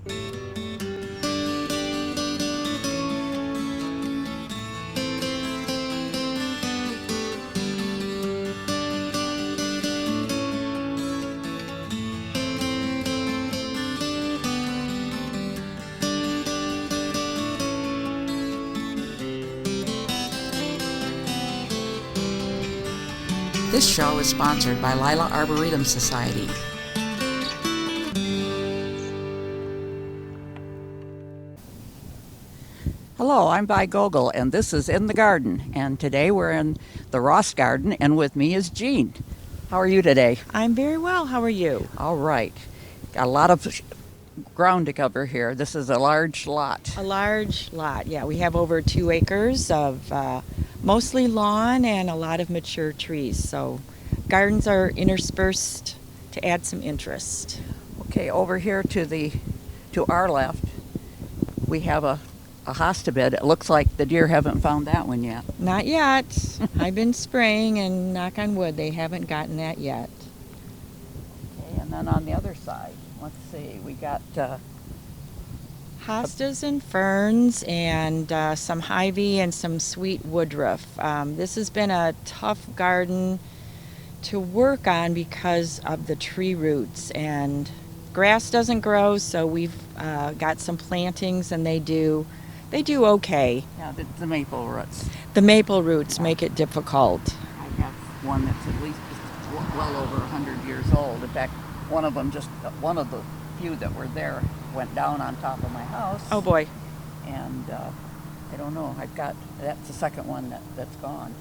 This show is sponsored by Lila Arboretum Society. Hello, I'm Vi Gogol, and this is In the Garden. And today we're in the Rost garden, and with me is Jean. How are you today? I'm very well. How are you? All right. Got a lot of ground to cover here. This is a large lot. A large lot, yeah. We have over 2 acres of mostly lawn and a lot of mature trees. So gardens are interspersed to add some interest. Okay, over here to our left, we have a hosta bed. It looks like the deer haven't found that one yet. Not yet. I've been spraying, and knock on wood, they haven't gotten that yet. Okay, and then on the other side, let's see, we got Hostas and ferns and some ivy and some sweet woodruff. This has been a tough garden to work on because of the tree roots, and grass doesn't grow, so we've got some plantings, and they do okay. Yeah, the maple roots. The maple roots make it difficult. I have one that's at least well over 100 years old. In fact, one of the few that were there went down on top of my house. Oh boy. And I don't know, that's the second one that's gone.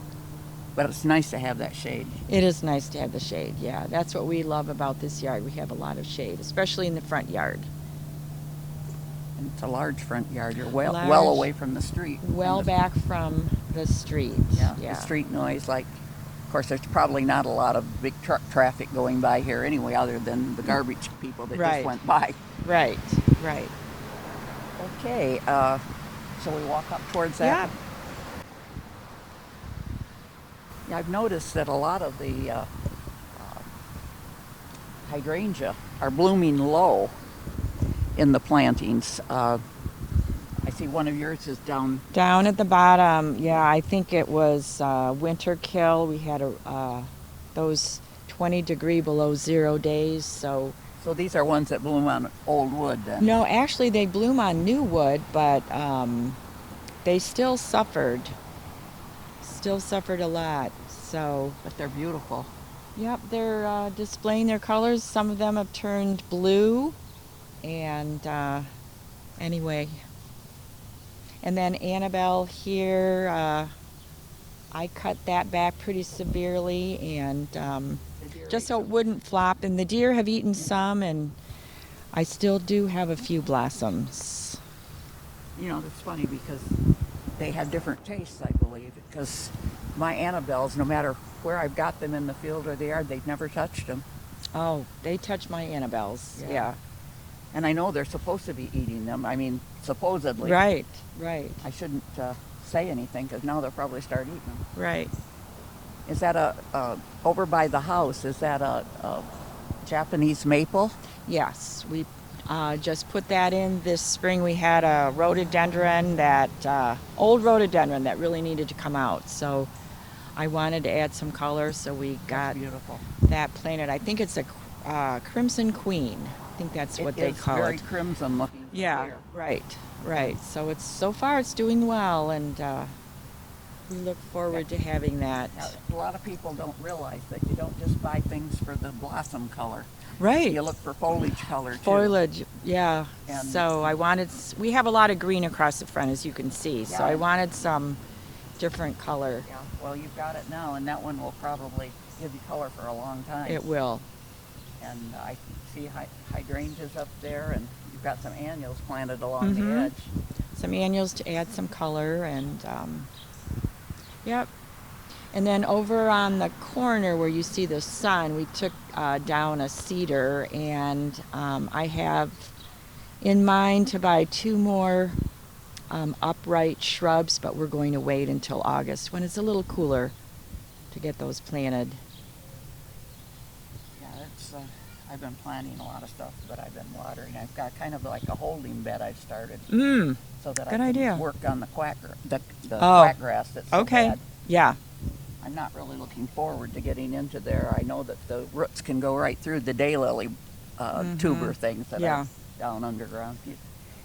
But it's nice to have that shade. It is nice to have the shade, yeah. That's what we love about this yard. We have a lot of shade, especially in the front yard. And it's a large front yard. You're well away from the street. Well back from the street. Yeah. The street noise, of course, there's probably not a lot of big truck traffic going by here anyway, other than the garbage people that just went by. Right. Okay, shall we walk up towards that? Yeah, I've noticed that a lot of the hydrangea are blooming low in the plantings. I see one of yours is down at the bottom. Yeah, I think it was winter kill. We had those 20 degree below 0 days. So these are ones that bloom on old wood then? No, actually they bloom on new wood, but they still suffered a lot. But they're beautiful. Yep, they're displaying their colors. Some of them have turned blue, and anyway. And then Annabelle here, I cut that back pretty severely, and just so it wouldn't flop. And the deer have eaten some, and I still do have a few blossoms. You know, it's funny because they have different tastes, I believe, because my Annabelles, no matter where I've got them in the field or the yard, they've never touched them. Oh, they touch my Annabelles, yeah. And I know they're supposed to be eating them. I mean, supposedly. Right. I shouldn't say anything because now they'll probably start eating them. Right. Is that over by the house, is that a Japanese maple? Yes, we just put that in this spring. We had a rhododendron, old rhododendron that really needed to come out. So I wanted to add some color, so we got that planted. I think it's a Crimson Queen. I think that's what they call it. It's very crimson looking. Yeah, right. So so far it's doing well, and we look forward to having that. Now, a lot of people don't realize that you don't just buy things for the blossom color. Right. You look for foliage color too. Foliage, yeah. And so we have a lot of green across the front, as you can see. Yeah. So I wanted some different color. Yeah, well, you've got it now, and that one will probably give you color for a long time. It will. And I see hydrangeas up there, and you've got some annuals planted along the edge. Some annuals to add some color, and yep. And then over on the corner where you see the sun, we took down a cedar, and I have in mind to buy 2 more upright shrubs, but we're going to wait until August when it's a little cooler to get those planted. Yeah, I've been planting a lot of stuff, but I've been watering. I've got kind of like a holding bed I've started so that I Good can idea. work on the the Oh, quackgrass that's so okay. bad. Yeah. I'm not really looking forward to getting into there. I know that the roots can go right through the daylily tuber things that Yeah. are down underground,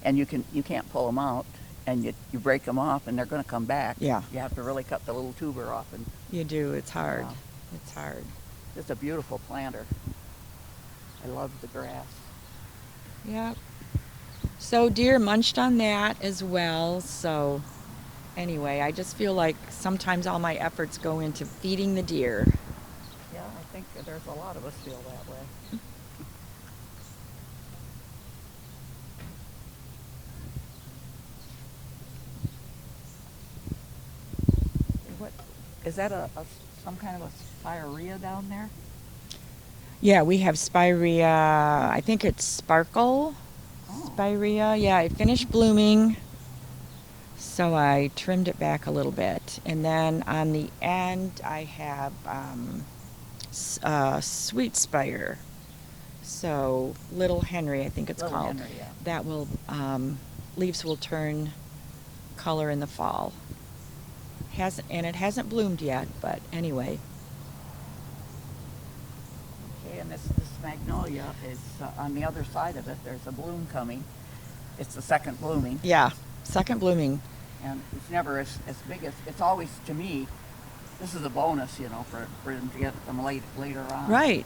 and you can't pull them out, and you break them off, and they're going to come back. Yeah. You have to really cut the little tuber off, and You do. It's hard. Yeah. It's hard. it's a beautiful planter. I love the grass. Yep. So deer munched on that as well. So anyway, I just feel like sometimes all my efforts go into feeding the deer. Yeah, I think there's a lot of us feel that way. What is that? Some kind of a spiraea down there? Yeah, we have spiraea. I think it's sparkle. Oh. Spiraea. Yeah, it finished blooming. So I trimmed it back a little bit. And then on the end, I have sweet spire. So Little Henry, I think it's Little called. Henry, yeah. That will, leaves will turn color in the fall. And it hasn't bloomed yet, but anyway. Okay, and this magnolia is on the other side of it. There's a bloom coming. It's the second blooming, Yeah, second blooming. and it's never as big as. It's always, to me, this is a bonus, for them to get them later on. Right.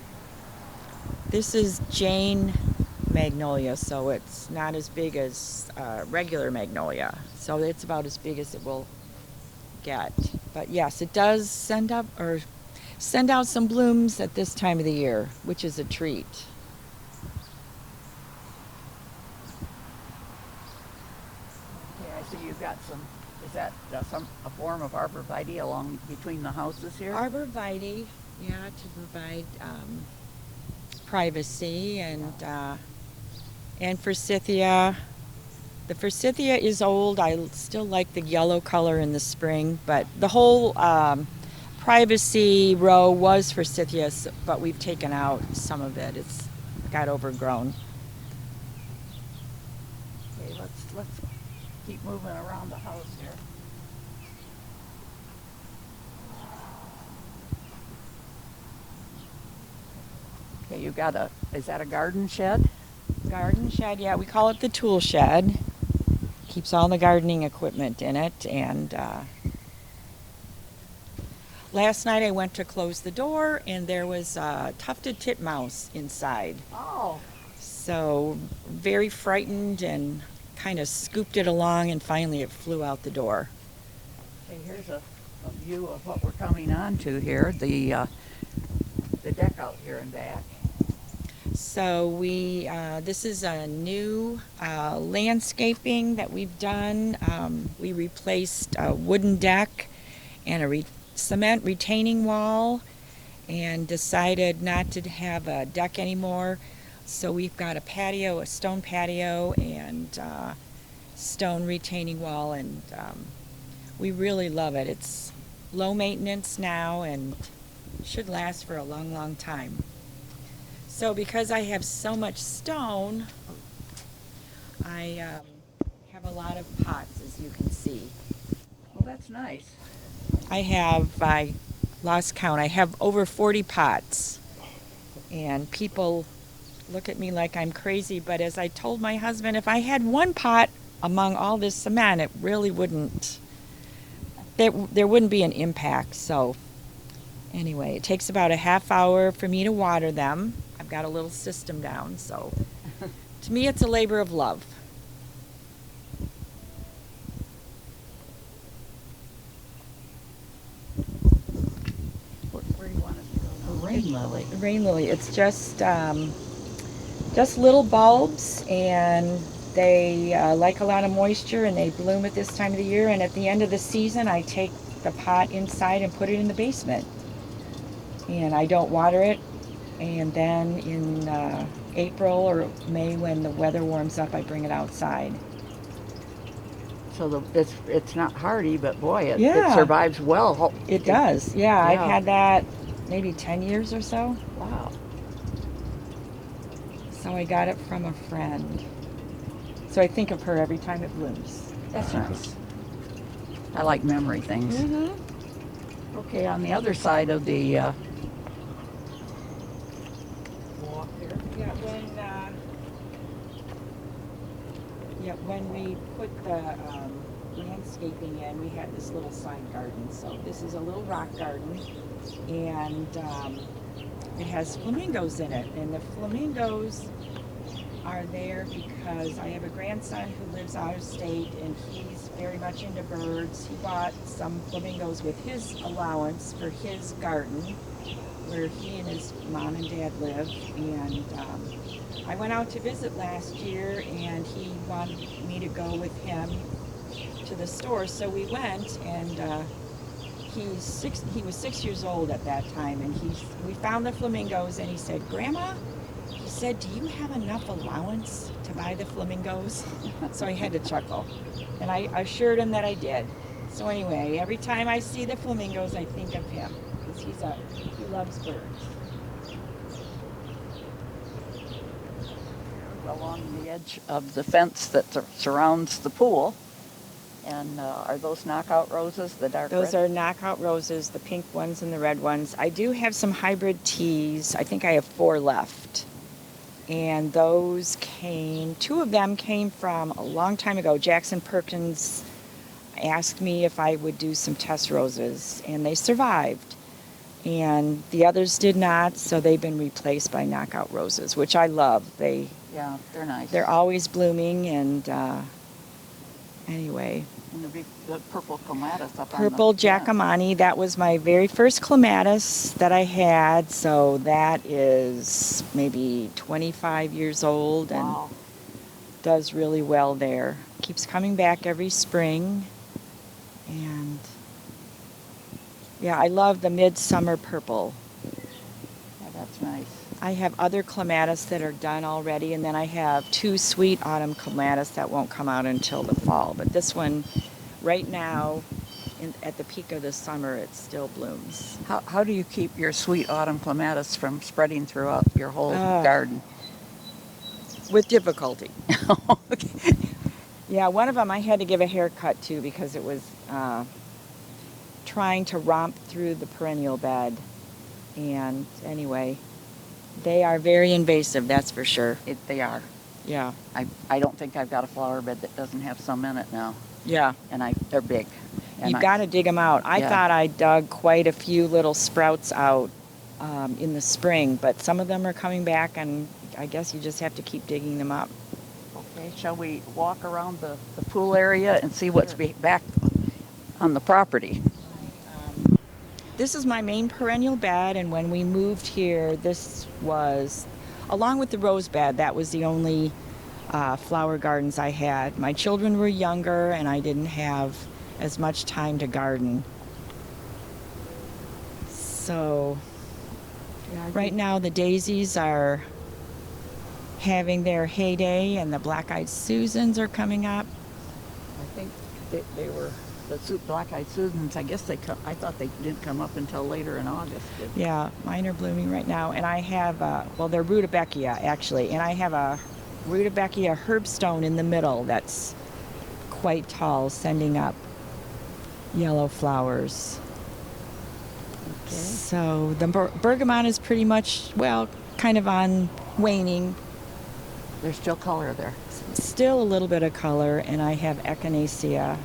This is Jane magnolia, so it's not as big as regular magnolia. So it's about as big as it will get. But yes, it does send out some blooms at this time of the year, which is a treat. Okay, I see you've got some. Is that a form of arborvitae along between the houses here? Arborvitae, yeah, to provide privacy, and forsythia. The forsythia is old. I still like the yellow color in the spring, but the whole privacy row was forsythia, but we've taken out some of it. It's got overgrown. Okay, let's keep moving around the house here. Okay, you got is that a garden shed? Garden shed, yeah, we call it the tool shed. Keeps all the gardening equipment in it. And last night I went to close the door, and there was a tufted titmouse inside. Oh. So very frightened, and kind of scooped it along, and finally it flew out the door. Okay, here's a view of what we're coming on to here, the deck out here and back. So this is a new landscaping that we've done. We replaced a wooden deck and a cement retaining wall, and decided not to have a deck anymore. So we've got a patio, a stone patio, and stone retaining wall, and we really love it. It's low maintenance now and should last for a long, long time. So because I have so much stone, I have a lot of pots, as you can see. Well, that's nice. I lost count, I have over 40 pots. And people look at me like I'm crazy, but as I told my husband, if I had one pot among all this cement, it really wouldn't, there wouldn't be an impact. So anyway, it takes about a half hour for me to water them. I've got a little system down, so to me it's a labor of love. Where do you want us to go now? Rain lily. The rain lily, it's just little bulbs, and they like a lot of moisture, and they bloom at this time of the year. And at the end of the season, I take the pot inside and put it in the basement, and I don't water it. And then in April or May, when the weather warms up, I bring it outside. So it's not hardy, but boy, it Yeah. survives well. It does, yeah. I've Yeah. had that maybe 10 years or so. Wow. So I got it from a friend. So I think of her every time it blooms. That's nice. I like memory things. Mm-hmm. Okay, on the other side of the walk there. When we put the landscaping in, we had this little side garden. So this is a little rock garden, and it has flamingos in it. And the flamingos are there because I have a grandson who lives out of state, and he's very much into birds. He bought some flamingos with his allowance for his garden, where he and his mom and dad live. And I went out to visit last year, and he wanted me to go with him to the store. So we went, and he was 6 years old at that time, and we found the flamingos, and he said, "Grandma," he said, "do you have enough allowance to buy the flamingos?" So I had to chuckle, and I assured him that I did. So anyway, every time I see the flamingos, I think of him, because he loves birds. Along the edge of the fence that surrounds the pool. And are those knockout roses, the dark Those red? are knockout roses, the pink ones and the red ones. I do have some hybrid teas. I think I have 4 left. And those two of them came from a long time ago. Jackson Perkins asked me if I would do some test roses, and they survived. And the others did not, so they've been replaced by knockout roses, which I love. Yeah, they're nice. They're always blooming, and anyway. And the purple clematis up Purple on the... Giacomani, that was my very first clematis that I had, so that is maybe 25 years old and Wow. does really well there. Keeps coming back every spring, and yeah, I love the midsummer purple. Yeah, that's nice. I have other clematis that are done already, and then I have 2 sweet autumn clematis that won't come out until the fall. But this one, right now, at the peak of the summer, it still blooms. How do you keep your sweet autumn clematis from spreading throughout your whole garden? With difficulty. Okay. Yeah, one of them I had to give a haircut to because it was trying to romp through the perennial bed. And anyway, they are very invasive, that's for sure. They are. Yeah. I don't think I've got a flower bed that doesn't have some in it now. Yeah. And they're big. And You've got to dig them out. I Yeah. thought I dug quite a few little sprouts out in the spring, but some of them are coming back, and I guess you just have to keep digging them up. Okay, shall we walk around the pool area and see what's back on the property? This is my main perennial bed, and when we moved here, this was, along with the rose bed, that was the only flower gardens I had. My children were younger, and I didn't have as much time to garden. So right now the daisies are having their heyday, and the black-eyed Susans are coming up. I think they were the black-eyed Susans. I guess I thought they didn't come up until later in August. Yeah, mine are blooming right now, and I have they're rudbeckia actually, and I have a rudbeckia herbstone in the middle that's quite tall, sending up yellow flowers. Okay. So the bergamot is pretty much, well, kind of on waning. There's still color there. Still a little bit of color, and I have echinacea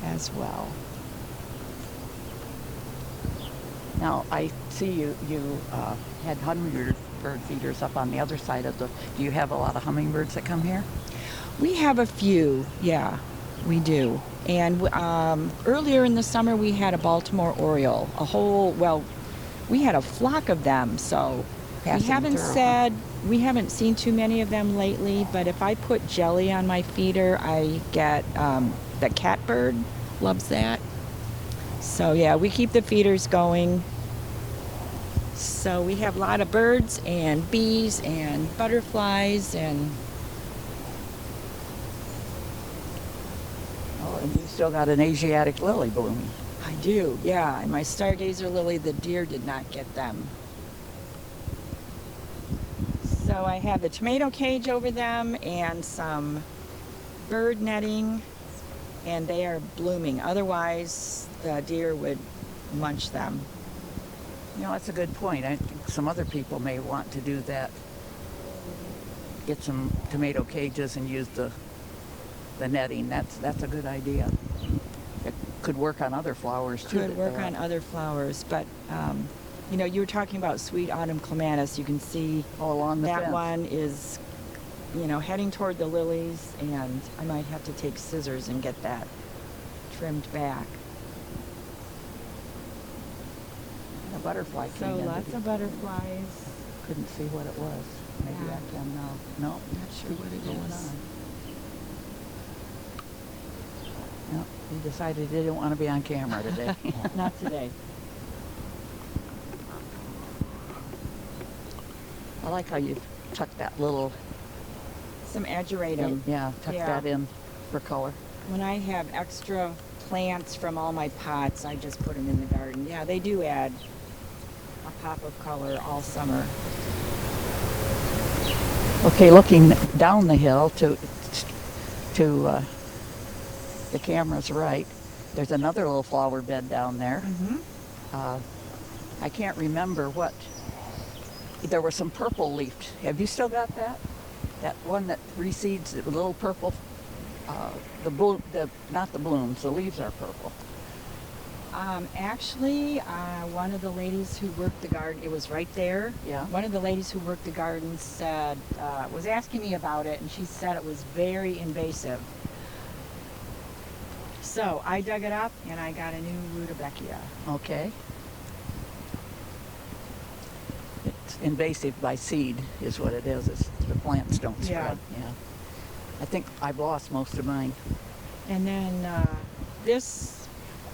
as well. Now, I see you had hummingbird feeders up on the other side of the... Do you have a lot of hummingbirds that come here? We have a few, yeah, we do. And earlier in the summer, we had a Baltimore Oriole, we had a flock of them, so we haven't seen too many of them lately, but if I put jelly on my feeder, I get the catbird loves that. So yeah, we keep the feeders going. So we have a lot of birds and bees and butterflies and... Oh, and you still got an Asiatic lily blooming. I do, yeah. And my stargazer lily, the deer did not get them. So I have the tomato cage over them and some bird netting, and they are blooming. Otherwise, the deer would munch them. You know, that's a good point. I think some other people may want to do that. Get some tomato cages and use the netting. That's a good idea. It could work on other flowers too. Could work on other flowers, but you know, you were talking about sweet autumn clematis. You can see along the that fence. one is, you know, heading toward the lilies, and I might have to take scissors and get that trimmed back. A butterfly came So in. lots of butterflies. Couldn't see what it was. Maybe Yeah. I can now. No, Not sure what it going is. on. No, he decided he didn't want to be on camera today. Not today. I like how you tuck that little, Some ageratum. tuck Yeah. that in for color. When I have extra plants from all my pots, I just put them in the garden. Yeah, they do add a pop of color all summer. Okay, looking down the hill to the camera's right. There's another little flower bed down there. Mm-hmm. I can't remember what. There was some purple leafed. Have you still got that? That one that reseeds, the little purple. Not the blooms. The leaves are purple. Actually, one of the ladies who worked the garden, it was right there. Yeah. One of the ladies who worked the garden said, was asking me about it, and she said it was very invasive. So I dug it up, and I got a new rutabaga. Okay. It's invasive by seed, is what it is. The plants don't spread. Yeah. I think I've lost most of mine. And then this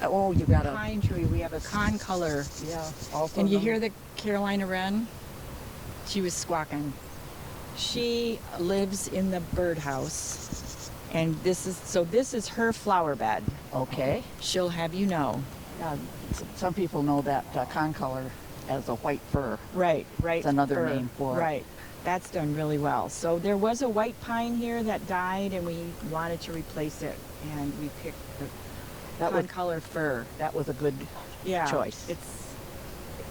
Oh, you got a. pine tree, we have a concolor. Yeah. Also. And you hear the Carolina wren? She was squawking. She lives in the birdhouse, and this is her flower bed. Okay. She'll have you know. Some people know that concolor as a white fir. Right. It's another fir. name for it. Right. That's done really well. So there was a white pine here that died, and we wanted to replace it, and we picked the concolor fir. That was a good Yeah. choice. It's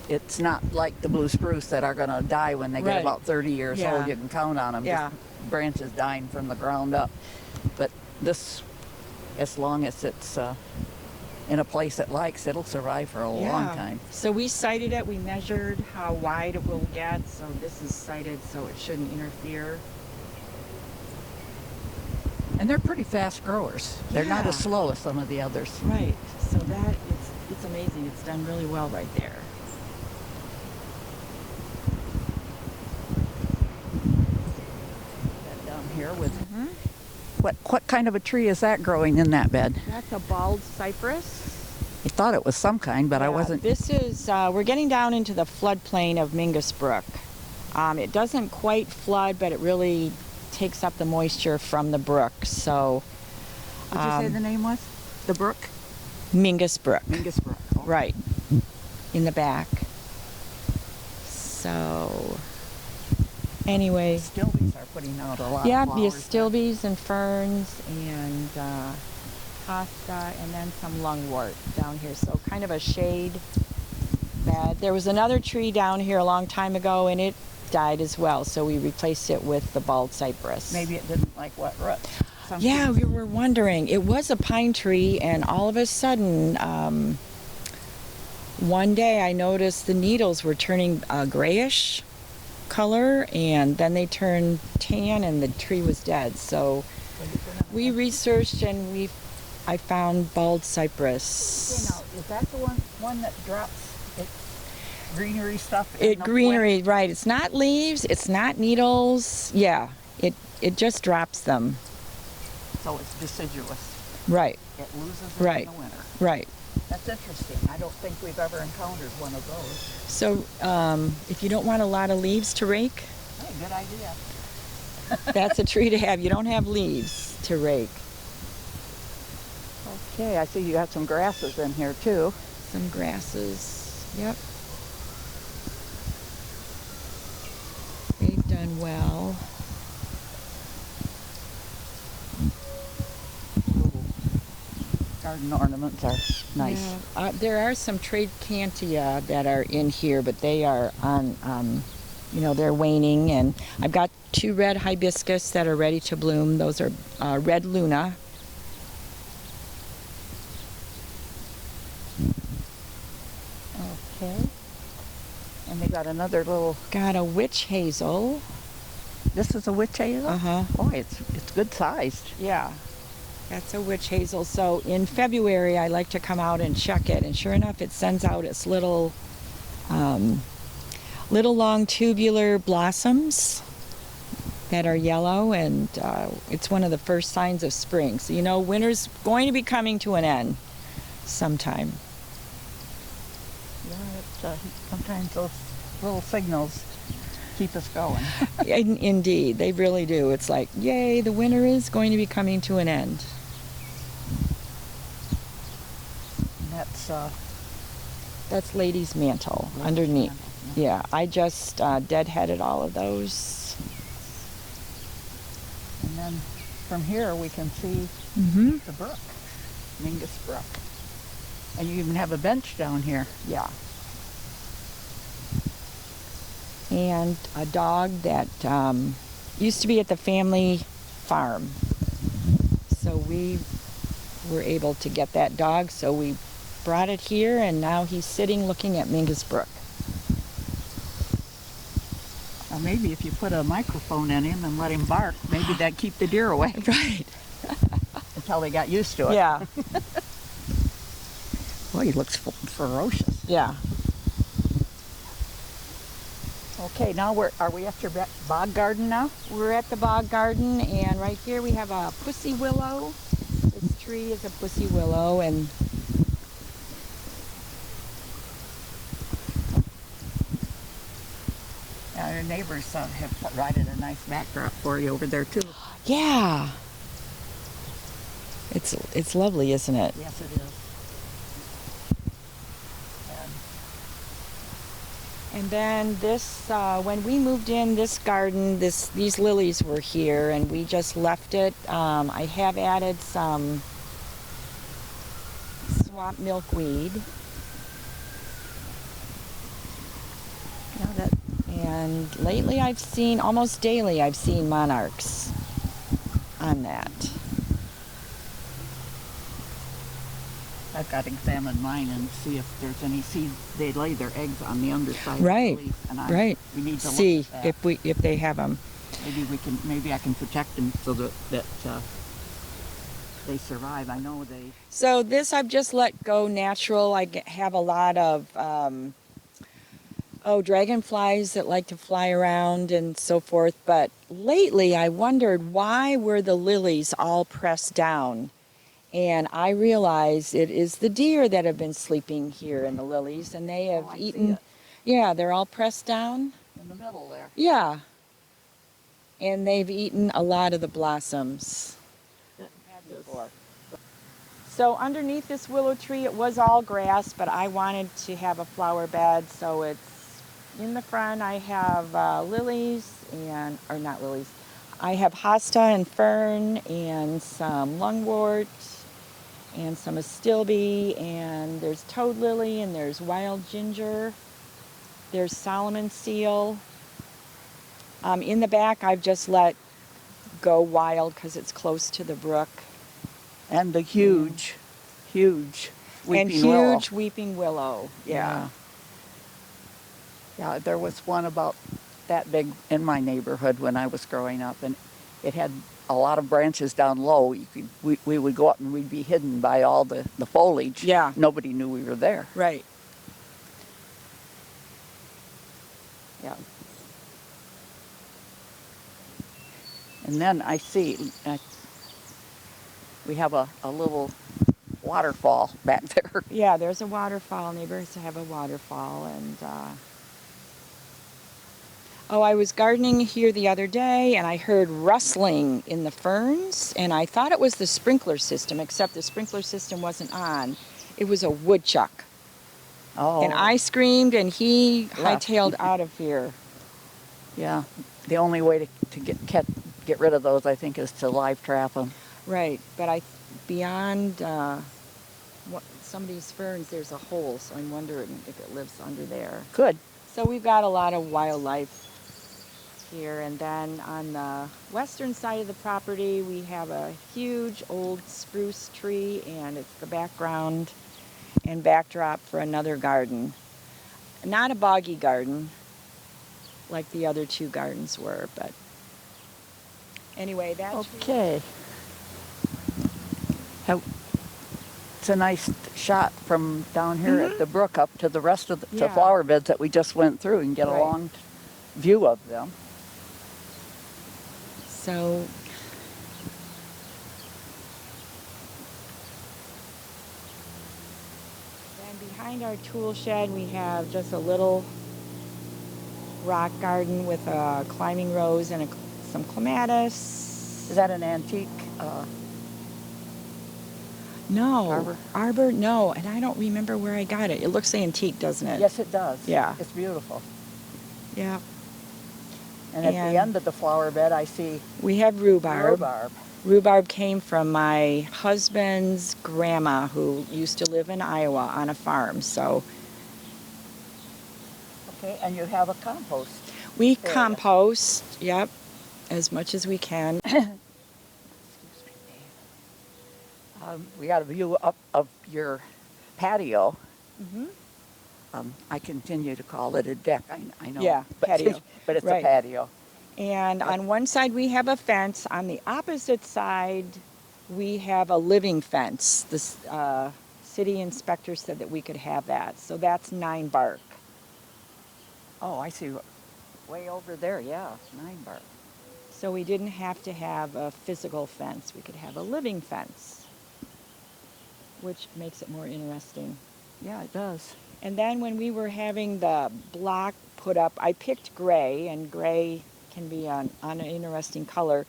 It's not like the blue spruce that are going to die when they get Right. about 30 years Yeah. old. You can count on them. Yeah. Just branches dying from the ground up. But this, as long as it's in a place it likes, it'll survive for a long time. So we sited it. We measured how wide it will get. So this is sited so it shouldn't interfere. And they're pretty fast growers. They're not as Yeah. slow as some of the others. Right. So that it's amazing. It's done really well right there. That down here with what kind of a tree is that growing in that bed? That's a bald cypress. I thought it was some kind, but I wasn't. This is, we're getting down into the floodplain of Mingus Brook. It doesn't quite flood, but it really takes up the moisture from the brook. So, What'd you say the name was? The brook? Mingus Brook. Mingus Brook. Oh. Right. In the back. So, anyway. Stilbees are putting out a lot Yeah, of the flowers. astilbes and ferns and hosta, and then some lungwort down here. So kind of a shade bed. There was another tree down here a long time ago, and it died as well. So we replaced it with the bald cypress. Maybe it didn't like wet roots. Yeah, we were wondering. It was a pine tree, and all of a sudden, one day I noticed the needles were turning grayish color, and then they turned tan, and the tree was dead. So we researched, and I found bald cypress. Okay, now, is that the one that drops its greenery stuff? Greenery, right. It's not leaves, it's not needles. Yeah, it just drops them. So it's deciduous. Right, It loses it Right. in the winter. right. That's interesting. I don't think we've ever encountered one of those. So if you don't want a lot of leaves to rake, Hey, good idea. that's a tree to have. You don't have leaves to rake. Okay, I see you got some grasses in here too. Some grasses. Yep. They've done well. Garden ornaments are nice. Yeah. There are some Tradecantia that are in here, but they are on, they're waning. And I've got 2 red hibiscus that are ready to bloom. Those are Red Luna. Okay. And they got another little. Got a witch hazel. This is a witch hazel. Uh-huh. Boy, it's good sized. Yeah. That's a witch hazel. So in February, I like to come out and check it, and sure enough, it sends out its little long tubular blossoms that are yellow, and it's one of the first signs of spring. So you know, winter's going to be coming to an end sometime. Yeah, sometimes those little signals keep us going. Indeed, they really do. It's like, yay, the winter is going to be coming to an end. And that's Lady's Mantle underneath. Mantle, Yeah, I just deadheaded all of those. And then from here we can see the brook, Mingus Brook. And you even have a bench down here. Yeah. And a dog that used to be at the family farm. So we were able to get that dog, so we brought it here, and now he's sitting looking at Mingus Brook. Now maybe if you put a microphone in him and let him bark, maybe that'd keep the deer away. Right. Until they got used to it. Yeah. Boy, he looks ferocious. Yeah. Okay, now are we at your bog garden now? We're at the bog garden, and right here we have a pussy willow. This tree is a pussy willow, and Our neighbors have provided a nice backdrop for you over there too. yeah. It's lovely, isn't it? Yes, it is. And then this, when we moved in this garden, these lilies were here, and we just left it. I have added some swamp milkweed. And lately I've seen, almost daily, I've seen monarchs on that. I've got to examine mine and see if there's any seeds. They lay their eggs on the underside Right, of the leaf, and right. we need to See look at that. if they have them. Maybe I can protect them so that they survive. I know they. So this I've just let go natural. I have a lot of dragonflies that like to fly around and so forth. But lately I wondered, why were the lilies all pressed down? And I realized it is the deer that have been sleeping here in the lilies, and they have eaten. Yeah, they're all pressed down. In the middle there. Yeah. And they've eaten a lot of the blossoms. So underneath this willow tree, it was all grass, but I wanted to have a flower bed, so it's in the front. I have lilies, or not lilies. I have hosta and fern and some lungwort and some astilbe, and there's toad lily, and there's wild ginger. There's Solomon seal. In the back, I've just let go wild because it's close to the brook. And the huge weeping willow. Weeping willow. Yeah. Yeah, there was one about that big in my neighborhood when I was growing up, and it had a lot of branches down low. We would go up and we'd be hidden by all the foliage. Yeah. Nobody knew we were there. Right. Yeah. And then I see we have a little waterfall back there. Yeah, there's a waterfall. Neighbors have a waterfall, and I was gardening here the other day, and I heard rustling in the ferns, and I thought it was the sprinkler system, except the sprinkler system wasn't on. It was a woodchuck. Oh. And I screamed, and he hightailed out of here. Yeah. The only way to get rid of those, I think, is to live trap them. Right, but beyond some of these ferns, there's a hole, so I'm wondering if it lives under there. Good. So we've got a lot of wildlife here, and then on the western side of the property we have a huge old spruce tree, and it's the background and backdrop for another garden. Not a boggy garden like the other two gardens were, but anyway, that's Okay. It's a nice shot from down here at the brook up to the rest of the Yeah. flower beds that we just went through, and get a Right. long view of them. so. Then behind our tool shed we have just a little rock garden with a climbing rose and some clematis. Is that an antique? No. Arbor? No, and I don't remember where I got it. It looks antique, doesn't it? Yes, it does. Yeah. It's beautiful. Yeah. And at And the end of the flower bed, I see We have rhubarb. rhubarb. Rhubarb came from my husband's grandma, who used to live in Iowa on a farm. So Okay, and you have a compost. we area. compost, yep, as much as we can. We got a view up of your patio. Mhm. I continue to call it a deck. I know. Yeah, but, patio. But it's Right. a patio. And on one side we have a fence. On the opposite side we have a living fence. The city inspector said that we could have that. So that's 9 bark. Oh, I see. Way over there, yeah, 9 bark. So we didn't have to have a physical fence. We could have a living fence, which makes it more interesting. Yeah, it does. And then when we were having the block put up, I picked gray, and gray can be an interesting color.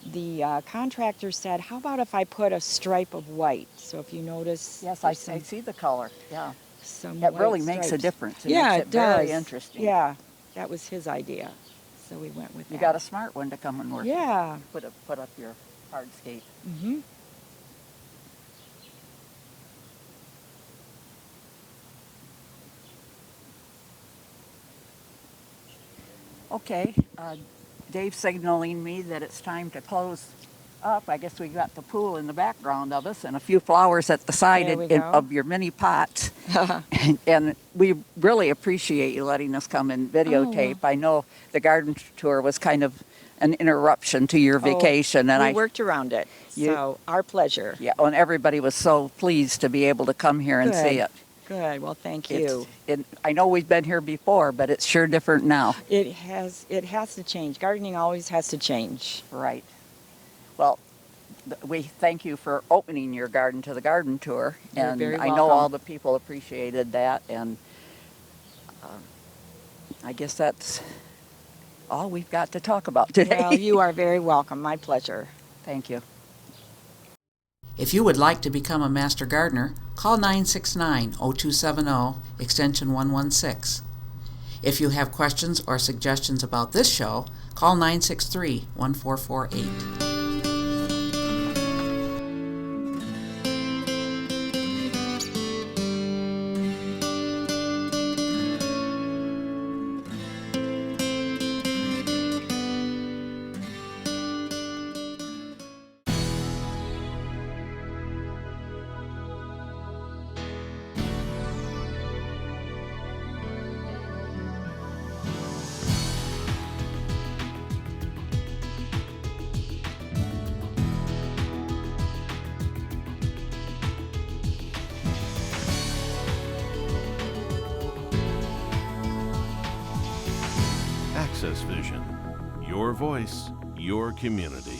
The contractor said, how about if I put a stripe of white? So if you notice, Yes, I there's some, see the color. Yeah. some It white really makes a stripes. difference. It Yeah, makes it it does. very interesting. Yeah, that was his idea. So we went with You that. got a smart one to come and work. Yeah. Put up your hardscape. Mm-hmm. Okay, Dave's signaling me that it's time to close up. I guess we got the pool in the background of us and a few flowers at the side There we go. of your mini pots. And we really appreciate you letting us come and videotape. I know the garden tour was kind of an interruption to your vacation, and we worked around it. So our pleasure. yeah, and everybody was so pleased to be able to come here and see Good. it. Good. Well, thank you. I know we've been here before, but it's sure different now. It has to change. Gardening always has to change. Right. Well, we thank you for opening your garden to the garden tour, You're and very I know welcome. all the people appreciated that, and I guess that's all we've got to talk about today. Well, you are very welcome. My pleasure. Thank you. If you would like to become a Master Gardener, call 969-0270, extension 116. If you have questions or suggestions about this show, call 963-1448. AccessVision. Your voice, your community.